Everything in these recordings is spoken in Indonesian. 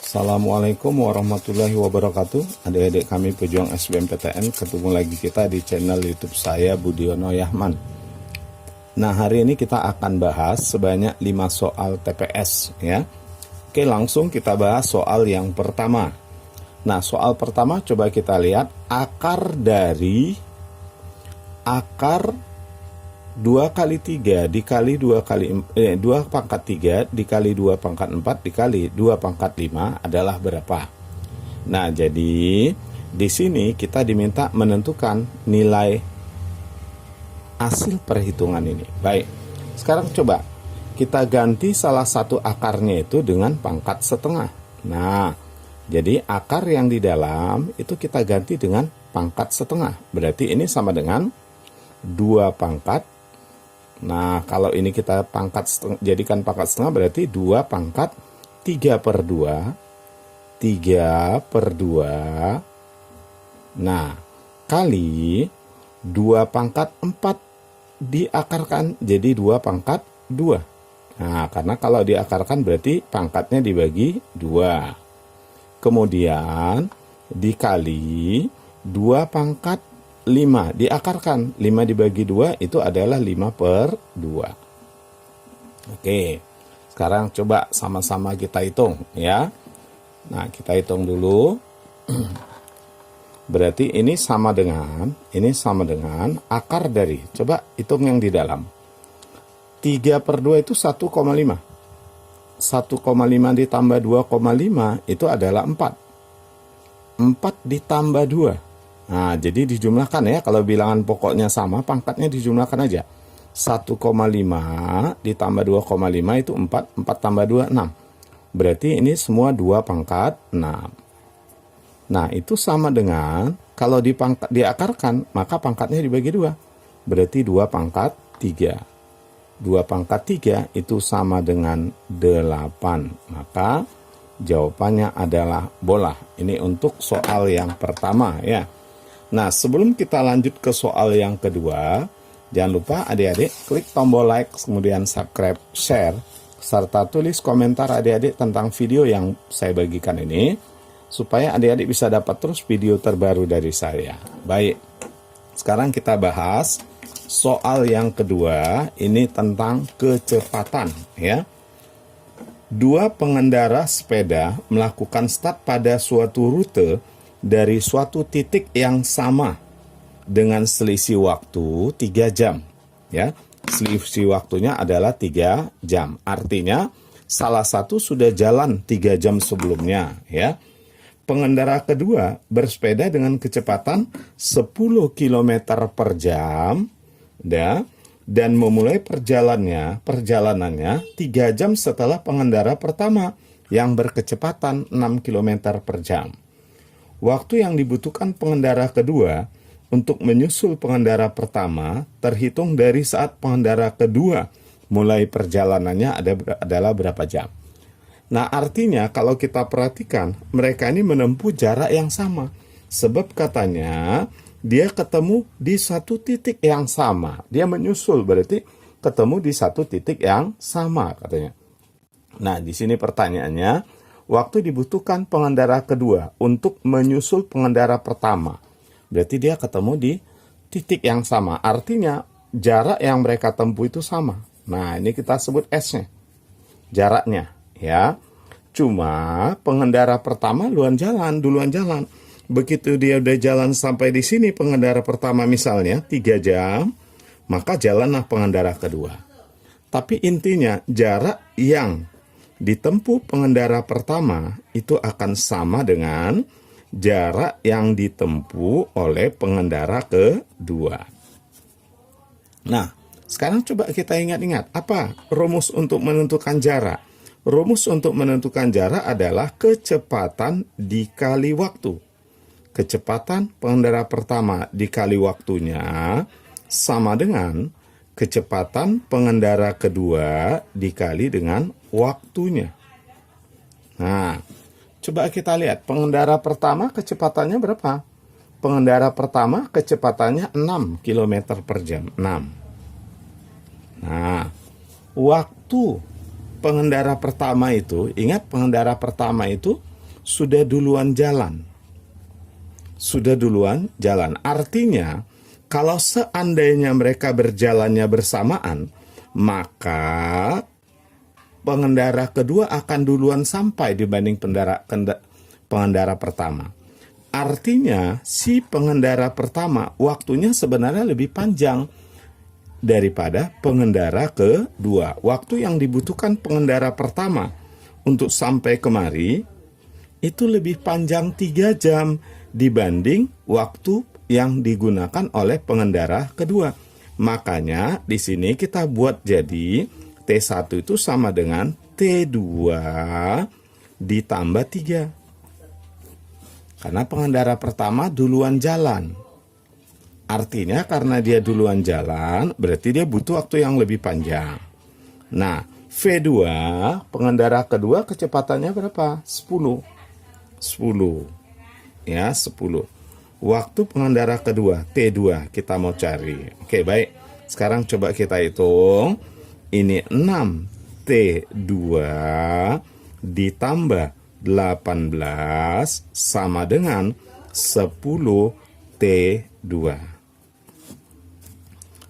Assalamualaikum warahmatullahi wabarakatuh. Adik-adik kami pejuang SBMPTN, ketemu lagi kita di channel YouTube saya Budiono Yahman. Nah, hari ini kita akan bahas sebanyak 5 soal TPS ya. Oke, langsung kita bahas soal yang pertama. Nah, soal pertama coba kita lihat akar 2 kali 3 dikali 2 pangkat 3 dikali 2 pangkat 4 dikali 2 pangkat 5 adalah berapa? Nah, jadi di sini kita diminta menentukan nilai hasil perhitungan ini. Baik, sekarang coba kita ganti salah satu akarnya itu dengan pangkat setengah. Nah, jadi akar yang di dalam itu kita ganti dengan pangkat setengah. Berarti ini sama dengan 2 pangkat. Nah, kalau ini kita jadikan pangkat setengah berarti 2 pangkat 3 per 2. 3 per 2. Nah, kali 2 pangkat 4 diakarkan jadi 2 pangkat 2. Nah, karena kalau diakarkan berarti pangkatnya dibagi 2. Kemudian dikali 2 pangkat 5 diakarkan, 5 dibagi 2 itu adalah 5 per 2. Oke, sekarang coba sama-sama kita hitung ya. Nah, kita hitung dulu. Berarti ini sama dengan akar dari, coba hitung yang di dalam. 3 per 2 itu 1,5. 1,5 ditambah 2,5 itu adalah 4. 4 ditambah 2. Nah, jadi dijumlahkan ya, kalau bilangan pokoknya sama, pangkatnya dijumlahkan aja. 1,5 ditambah 2,5 itu 4, 4 tambah 2, 6. Berarti ini semua 2 pangkat 6. Nah, itu sama dengan, kalau diakarkan, maka pangkatnya dibagi 2. Berarti 2 pangkat 3. 2 pangkat 3 itu sama dengan 8. Maka jawabannya adalah bola. Ini untuk soal yang pertama ya. Nah, sebelum kita lanjut ke soal yang kedua, jangan lupa adik-adik klik tombol like, kemudian subscribe, share, serta tulis komentar adik-adik tentang video yang saya bagikan ini, supaya adik-adik bisa dapat terus video terbaru dari saya. Baik, sekarang kita bahas soal yang kedua, ini tentang kecepatan ya. 2 pengendara sepeda melakukan start pada suatu rute dari suatu titik yang sama dengan selisih waktu 3 jam ya. Selisih waktunya adalah 3 jam. Artinya salah satu sudah jalan 3 jam sebelumnya ya. Pengendara kedua bersepeda dengan kecepatan 10 km per jam ya, dan memulai perjalanannya 3 jam setelah pengendara pertama yang berkecepatan 6 km per jam. Waktu yang dibutuhkan pengendara kedua untuk menyusul pengendara pertama terhitung dari saat pengendara kedua mulai perjalanannya adalah berapa jam. Nah, artinya kalau kita perhatikan, mereka ini menempuh jarak yang sama. Sebab katanya dia ketemu di satu titik yang sama. Dia menyusul berarti ketemu di satu titik yang sama katanya. Nah, di sini pertanyaannya, waktu dibutuhkan pengendara kedua untuk menyusul pengendara pertama. Berarti dia ketemu di titik yang sama. Artinya jarak yang mereka tempuh itu sama. Nah, ini kita sebut S-nya. Jaraknya ya. Cuma pengendara pertama duluan jalan. Begitu dia udah jalan sampai di sini pengendara pertama misalnya 3 jam, maka jalanlah pengendara kedua. Tapi intinya jarak yang ditempuh pengendara pertama itu akan sama dengan jarak yang ditempuh oleh pengendara kedua. Nah, sekarang coba kita ingat-ingat, apa rumus untuk menentukan jarak? Rumus untuk menentukan jarak adalah kecepatan dikali waktu. Kecepatan pengendara pertama dikali waktunya sama dengan kecepatan pengendara kedua dikali dengan waktunya. Nah, coba kita lihat pengendara pertama kecepatannya berapa? Pengendara pertama kecepatannya 6 km per jam. 6. Nah, waktu pengendara pertama itu, ingat pengendara pertama itu sudah duluan jalan. Sudah duluan jalan. Artinya, kalau seandainya mereka berjalannya bersamaan, maka pengendara kedua akan duluan sampai dibanding pengendara pertama. Artinya, si pengendara pertama waktunya sebenarnya lebih panjang daripada pengendara kedua. Waktu yang dibutuhkan pengendara pertama untuk sampai kemari itu lebih panjang 3 jam dibanding waktu yang digunakan oleh pengendara kedua. Makanya di sini kita buat jadi T1 itu sama dengan T2 ditambah 3. Karena pengendara pertama duluan jalan. Artinya karena dia duluan jalan, berarti dia butuh waktu yang lebih panjang. Nah, V2, pengendara kedua kecepatannya berapa? 10. Ya, 10. Waktu pengendara kedua, T2, kita mau cari. Oke, baik. Sekarang coba kita hitung. Ini 6 T2 ditambah 18 sama dengan 10 T2.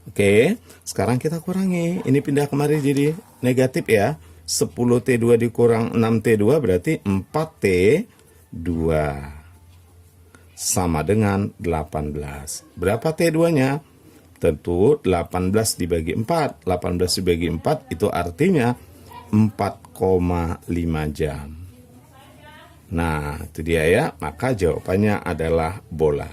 Oke, sekarang kita kurangi. Ini pindah kemari jadi negatif ya. 10 T2 dikurang 6 T2 berarti 4 T2 sama dengan 18. Berapa T2-nya? Tentu 18 dibagi 4. 18 dibagi 4 itu artinya 4,5 jam. Nah, itu dia ya. Maka jawabannya adalah bola.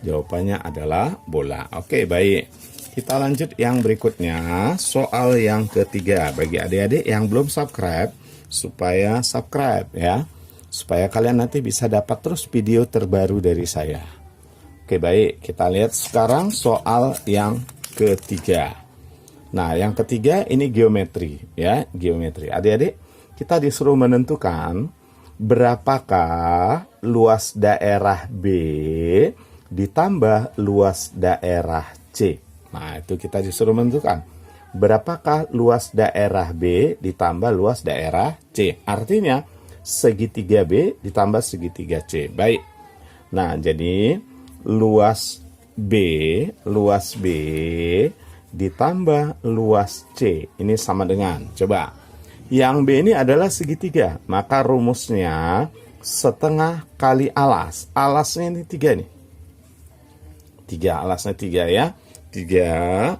Jawabannya adalah bola. Oke, baik. Kita lanjut yang berikutnya. Soal yang ketiga. Bagi adik-adik yang belum subscribe, supaya subscribe ya. Supaya kalian nanti bisa dapat terus video terbaru dari saya. Oke, baik. Kita lihat sekarang soal yang ketiga. Nah, yang ketiga ini geometri ya. Geometri. Adik-adik, kita disuruh menentukan berapakah luas daerah B ditambah luas daerah C. Nah, itu kita disuruh menentukan berapakah luas daerah B ditambah luas daerah C. Artinya segitiga B ditambah segitiga C. Baik. Nah, jadi luas B ditambah luas C ini sama dengan, coba. Yang B ini adalah segitiga, maka rumusnya setengah kali alas. Alasnya ini 3 nih. 3, alasnya 3 ya. 3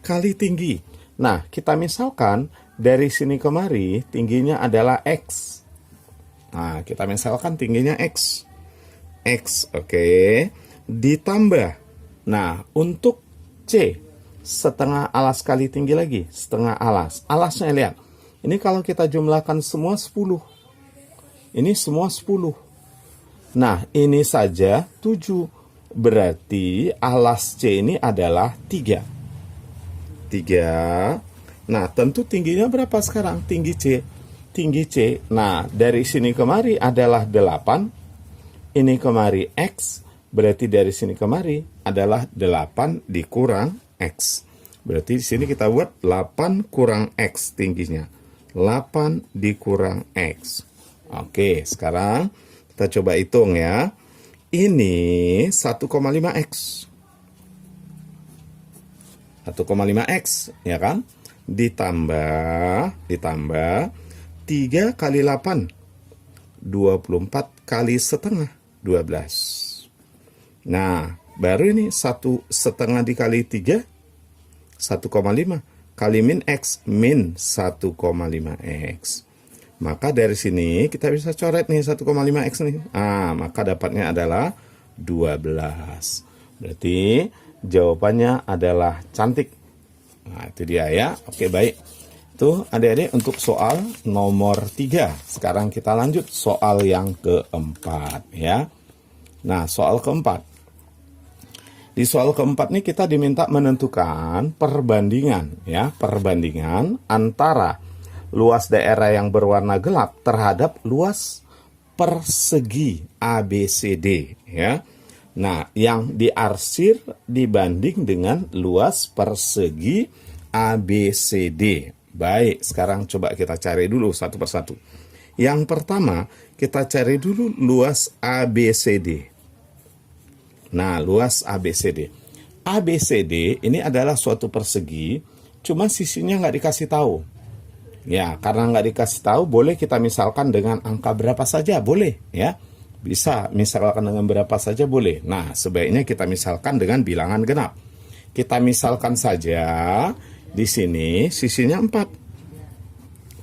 kali tinggi. Nah, kita misalkan dari sini kemari tingginya adalah X. Nah, kita misalkan tingginya X. X, oke. Ditambah. Nah, untuk C, setengah alas kali tinggi lagi. Setengah alas. Alasnya lihat. Ini kalau kita jumlahkan semua 10. Ini semua 10. Nah, ini saja 7. Berarti alas C ini adalah 3. 3. Nah, tentu tingginya berapa sekarang? Tinggi C. Tinggi C. Nah, dari sini kemari adalah 8. Ini kemari X. Berarti dari sini kemari adalah 8 dikurang X. Berarti di sini kita buat 8 kurang X tingginya. 8 dikurang X. Oke, sekarang kita coba hitung ya. Ini 1,5X. 1,5X, ya kan? Ditambah 3 kali 8. 24 kali setengah. 12. Nah, baru ini 1,5 dikali 3. 1,5. Kali min X, min 1,5X. Maka dari sini kita bisa coret nih 1,5X nih. Maka dapatnya adalah 12. Berarti jawabannya adalah cantik. Nah, itu dia ya. Oke, baik. Itu adik-adik untuk soal nomor 3. Sekarang kita lanjut soal yang keempat ya. Nah, soal keempat. Di soal keempat ini kita diminta menentukan perbandingan ya, perbandingan antara luas daerah yang berwarna gelap terhadap luas persegi ABCD ya. Nah, yang diarsir dibanding dengan luas persegi ABCD. Baik, sekarang coba kita cari dulu satu persatu. Yang pertama, kita cari dulu luas ABCD. Nah, luas ABCD. ABCD ini adalah suatu persegi, cuma sisinya nggak dikasih tahu. Ya, karena nggak dikasih tahu, boleh kita misalkan dengan angka berapa saja, boleh ya. Bisa misalkan dengan berapa saja boleh. Nah, sebaiknya kita misalkan dengan bilangan genap. Kita misalkan saja di sini sisinya 4.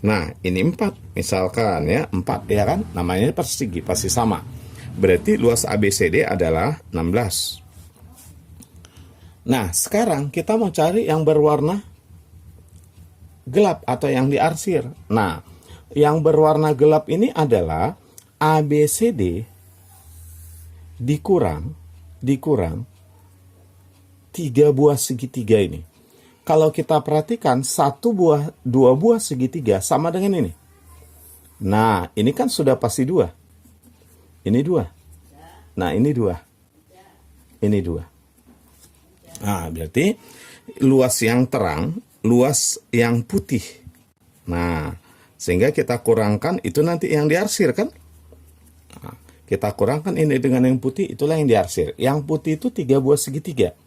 Nah, ini 4 misalkan ya, 4 ya kan, namanya persegi, pasti sama. Berarti luas ABCD adalah 16. Nah, sekarang kita mau cari yang berwarna gelap atau yang diarsir. Nah, yang berwarna gelap ini adalah ABCD dikurang 3 buah segitiga ini. Kalau kita perhatikan, 2 buah segitiga sama dengan ini. Nah, ini kan sudah pasti 2. Ini 2. Nah, ini 2. Ini 2. Nah, berarti luas yang terang, luas yang putih. Nah, sehingga kita kurangkan itu nanti yang diarsir kan? Nah, kita kurangkan ini dengan yang putih, itulah yang diarsir. Yang putih itu 3 buah segitiga.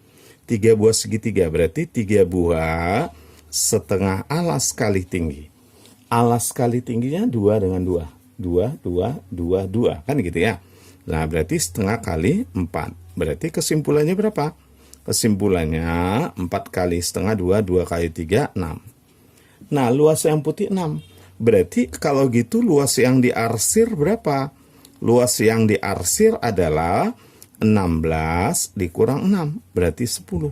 3 buah segitiga berarti 3 buah setengah alas kali tinggi. Alas kali tingginya 2 dengan 2. 2, 2, 2, 2. Kan gitu ya. Nah, berarti setengah kali 4. Berarti kesimpulannya berapa? Kesimpulannya 4 kali setengah 2, 2 kali 3, 6. Nah, luas yang putih 6. Berarti kalau gitu luas yang diarsir berapa? Luas yang diarsir adalah 16 dikurang 6, berarti 10.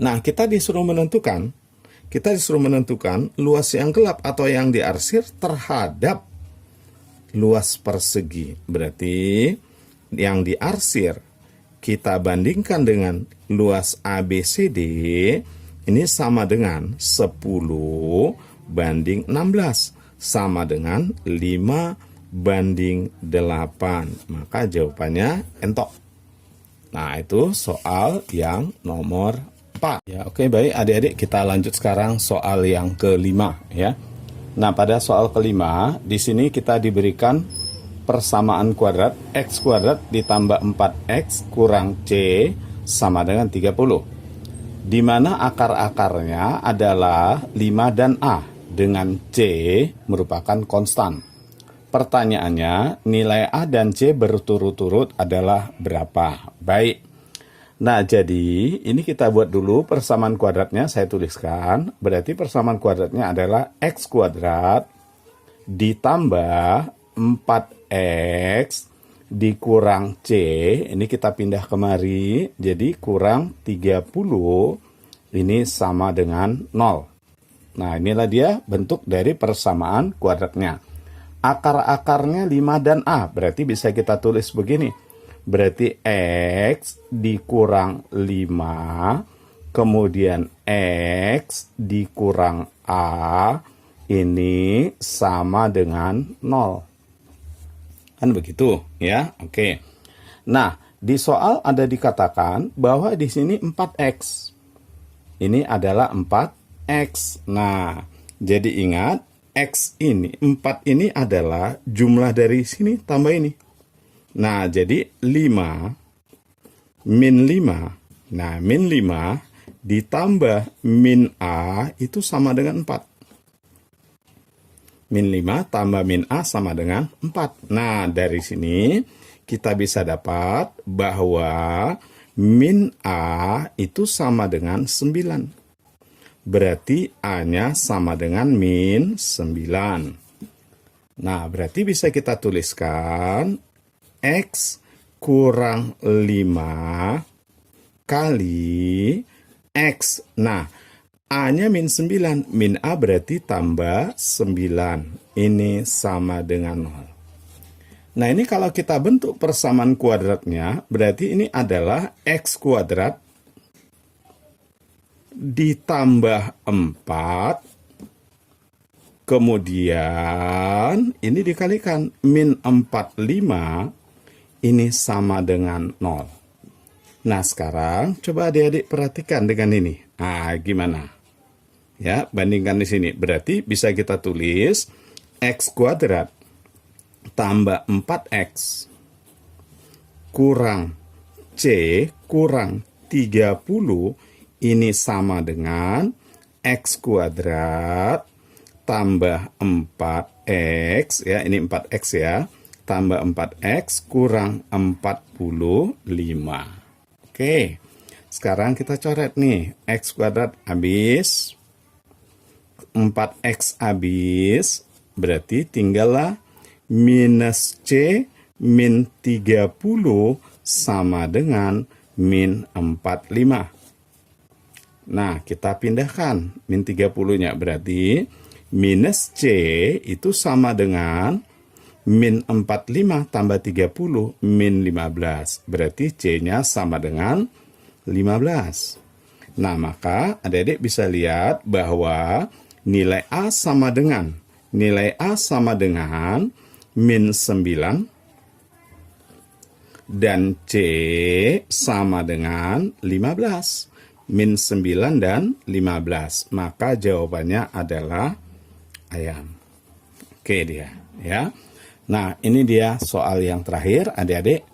Nah, kita disuruh menentukan luas yang gelap atau yang diarsir terhadap luas persegi. Berarti yang diarsir kita bandingkan dengan luas ABCD, ini sama dengan 10 banding 16, sama dengan 5 banding 8. Maka jawabannya entok. Nah, itu soal yang nomor 4. Ya, oke, baik adik-adik, kita lanjut sekarang soal yang kelima ya. Nah, pada soal kelima di sini kita diberikan persamaan kuadrat x kuadrat ditambah 4x kurang c sama dengan 30. Di mana akar-akarnya adalah 5 dan a dengan c merupakan konstan. Pertanyaannya, nilai A dan C berturut-turut adalah berapa? Baik. Nah, jadi ini kita buat dulu persamaan kuadratnya, saya tuliskan. Berarti persamaan kuadratnya adalah X kuadrat ditambah 4X dikurang C. Ini kita pindah kemari, jadi kurang 30. Ini sama dengan 0. Nah, inilah dia bentuk dari persamaan kuadratnya. Akar-akarnya 5 dan A, berarti bisa kita tulis begini. Berarti X dikurang 5, kemudian X dikurang A, ini sama dengan 0. Kan begitu, ya? Oke. Nah, di soal ada dikatakan bahwa di sini 4X. Ini adalah 4X. Nah, jadi ingat, X ini, 4 ini adalah jumlah dari sini tambah ini. Nah, jadi 5 min 5. Nah, min 5 ditambah min A itu sama dengan 4. Min 5 tambah min A sama dengan 4. Nah, dari sini kita bisa dapat bahwa min A itu sama dengan 9. Berarti A-nya sama dengan min 9. Nah, berarti bisa kita tuliskan X kurang 5 kali X. Nah, A-nya min 9. Min A berarti tambah 9. Ini sama dengan 0. Nah, ini kalau kita bentuk persamaan kuadratnya, berarti ini adalah X kuadrat ditambah 4, kemudian ini dikalikan min 45, ini sama dengan 0. Nah, sekarang coba adik-adik perhatikan dengan ini. Nah, gimana? Ya, bandingkan di sini. Berarti bisa kita tulis X kuadrat tambah 4X kurang C kurang 30 ini sama dengan X kuadrat tambah 4X, ya ini 4X ya, tambah 4X kurang 45. Oke, sekarang kita coret nih, X kuadrat habis, 4X habis, berarti tinggallah minus C min 30 sama dengan min 45. Nah, kita pindahkan min 30-nya, berarti minus C itu sama dengan min 45 tambah 30 min 15. Berarti C-nya sama dengan 15. Nah, maka adik-adik bisa lihat bahwa nilai A sama dengan min 9 dan C sama dengan 15. Min 9 dan 15. Maka jawabannya adalah ayam. Oke dia, ya. Nah, ini dia soal yang terakhir, adik-adik.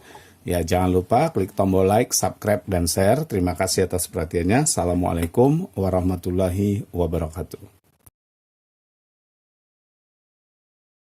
Ya, jangan lupa klik tombol like, subscribe, dan share. Terima kasih atas perhatiannya. Assalamualaikum warahmatullahi wabarakatuh.